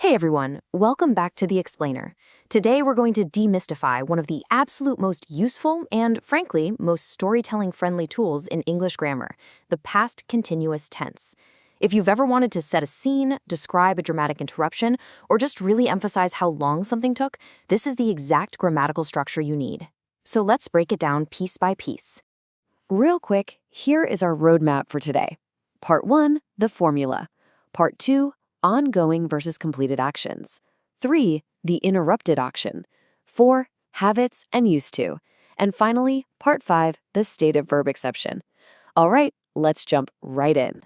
Hey everyone, welcome back to The Explainer. Today we're going to demystify one of the absolute most useful and, frankly, most storytelling-friendly tools in English grammar, the past continuous tense. If you've ever wanted to set a scene, describe a dramatic interruption, or just really emphasize how long something took, this is the exact grammatical structure you need. So let's break it down piece by piece. Real quick, here is our roadmap for today. Part 1, the formula. Part 2, ongoing versus completed actions. 3, the interrupted action. 4, habits and used to. And finally, part 5, the stative verb exception. All right, let's jump right in.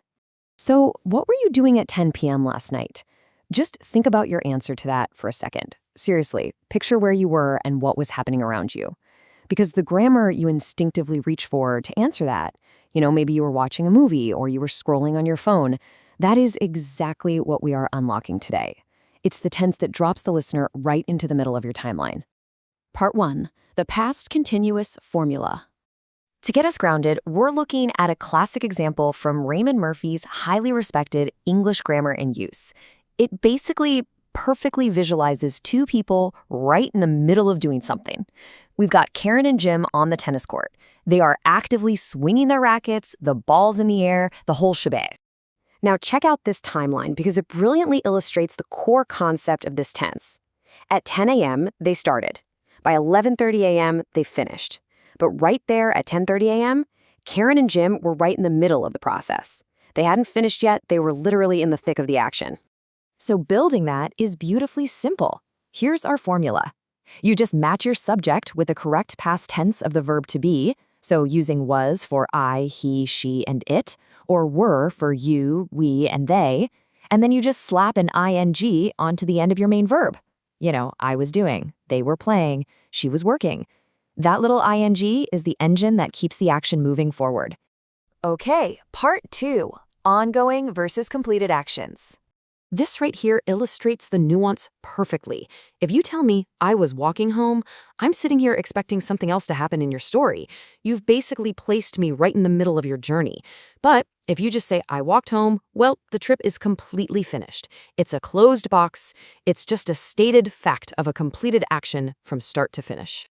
So, what were you doing at 10 p.m. last night? Just think about your answer to that for a second. Seriously, picture where you were and what was happening around you. Because the grammar you instinctively reach for to answer that, maybe you were watching a movie or you were scrolling on your phone, that is exactly what we are unlocking today. It's the tense that drops the listener right into the middle of your timeline. Part 1, the past continuous formula. To get us grounded, we're looking at a classic example from Raymond Murphy's highly respected English Grammar and Use. It basically perfectly visualizes two people right in the middle of doing something. We've got Karen and Jim on the tennis court. They are actively swinging their rackets, the ball's in the air, the whole shebang. Now check out this timeline because it brilliantly illustrates the core concept of this tense. At 10 a.m., they started. By 11:30 a.m., they finished. But right there at 10:30 a.m., Karen and Jim were right in the middle of the process. They hadn't finished yet, they were literally in the thick of the action. So building that is beautifully simple. Here's our formula. You just match your subject with the correct past tense of the verb to be, so using was for I, he, she, and it, or were for you, we, and they, and then you just slap an ing onto the end of your main verb. I was doing, they were playing, she was working. That little ing is the engine that keeps the action moving forward. Okay, part 2, ongoing versus completed actions. This right here illustrates the nuance perfectly. If you tell me I was walking home, I'm sitting here expecting something else to happen in your story. You've basically placed me right in the middle of your journey. But if you just say I walked home, well, the trip is completely finished. It's a closed box. It's just a stated fact of a completed action from start to finish.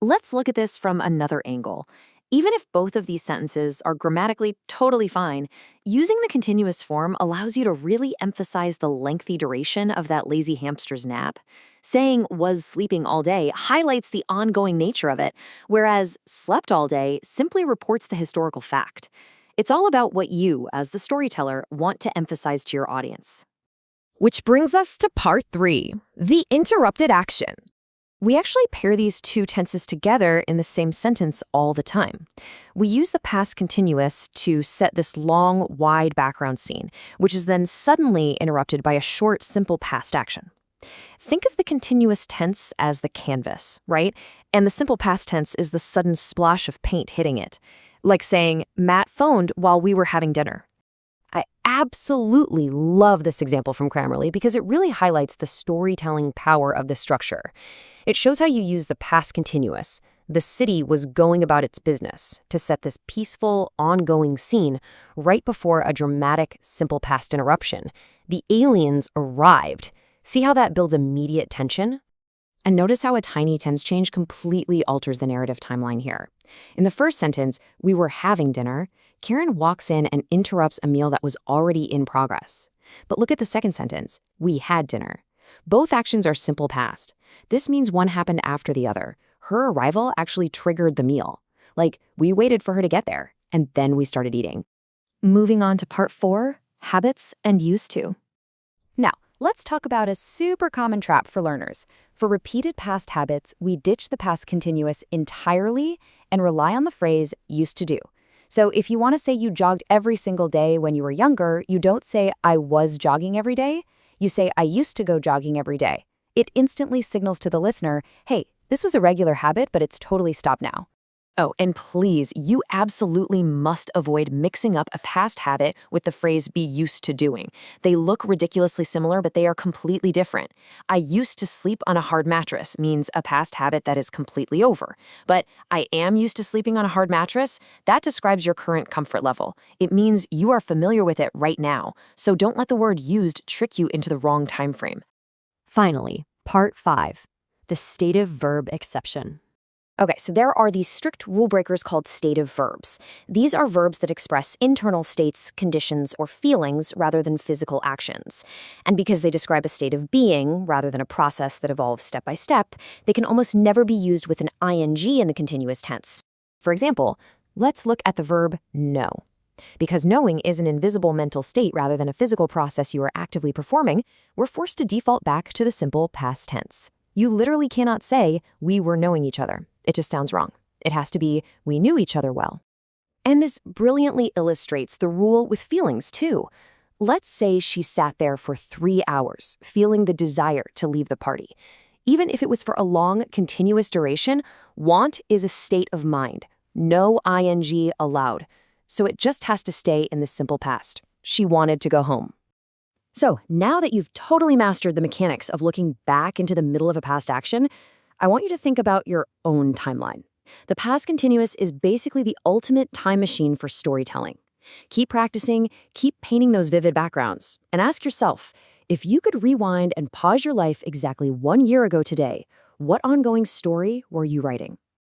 Let's look at this from another angle. Even if both of these sentences are grammatically totally fine, using the continuous form allows you to really emphasize the lengthy duration of that lazy hamster's nap. Saying was sleeping all day highlights the ongoing nature of it, whereas slept all day simply reports the historical fact. It's all about what you, as the storyteller, want to emphasize to your audience. Which brings us to part 3, the interrupted action. We actually pair these two tenses together in the same sentence all the time. We use the past continuous to set this long, wide background scene, which is then suddenly interrupted by a short, simple past action. Think of the continuous tense as the canvas, right? And the simple past tense is the sudden splash of paint hitting it. Like saying, Matt phoned while we were having dinner. I absolutely love this example from Grammarly because it really highlights the storytelling power of this structure. It shows how you use the past continuous. The city was going about its business to set this peaceful, ongoing scene right before a dramatic, simple past interruption. The aliens arrived. See how that builds immediate tension? And notice how a tiny tense change completely alters the narrative timeline here. In the first sentence, we were having dinner. Karen walks in and interrupts a meal that was already in progress. But look at the second sentence. We had dinner. Both actions are simple past. This means one happened after the other. Her arrival actually triggered the meal. Like, we waited for her to get there, and then we started eating. Moving on to part 4, habits and used to. Now, let's talk about a super common trap for learners. For repeated past habits, we ditch the past continuous entirely and rely on the phrase used to do. So if you want to say you jogged every single day when you were younger, you don't say I was jogging every day. You say I used to go jogging every day. It instantly signals to the listener, hey, this was a regular habit, but it's totally stopped now. Oh, and please, you absolutely must avoid mixing up a past habit with the phrase be used to doing. They look ridiculously similar, but they are completely different. I used to sleep on a hard mattress means a past habit that is completely over. But I am used to sleeping on a hard mattress, that describes your current comfort level. It means you are familiar with it right now. So don't let the word used trick you into the wrong time frame. Finally, part 5, the stative verb exception. Okay, so there are these strict rule breakers called stative verbs. These are verbs that express internal states, conditions, or feelings rather than physical actions. And because they describe a state of being rather than a process that evolves step by step, they can almost never be used with an ing in the continuous tense. For example, let's look at the verb know. Because knowing is an invisible mental state rather than a physical process you are actively performing, we're forced to default back to the simple past tense. You literally cannot say, we were knowing each other. It just sounds wrong. It has to be, we knew each other well. And this brilliantly illustrates the rule with feelings, too. Let's say she sat there for 3 hours, feeling the desire to leave the party. Even if it was for a long, continuous duration, want is a state of mind. No ing allowed. So it just has to stay in the simple past. She wanted to go home. So now that you've totally mastered the mechanics of looking back into the middle of a past action, I want you to think about your own timeline. The past continuous is basically the ultimate time machine for storytelling. Keep practicing, keep painting those vivid backgrounds, and ask yourself, if you could rewind and pause your life exactly 1 year ago today, what ongoing story were you writing?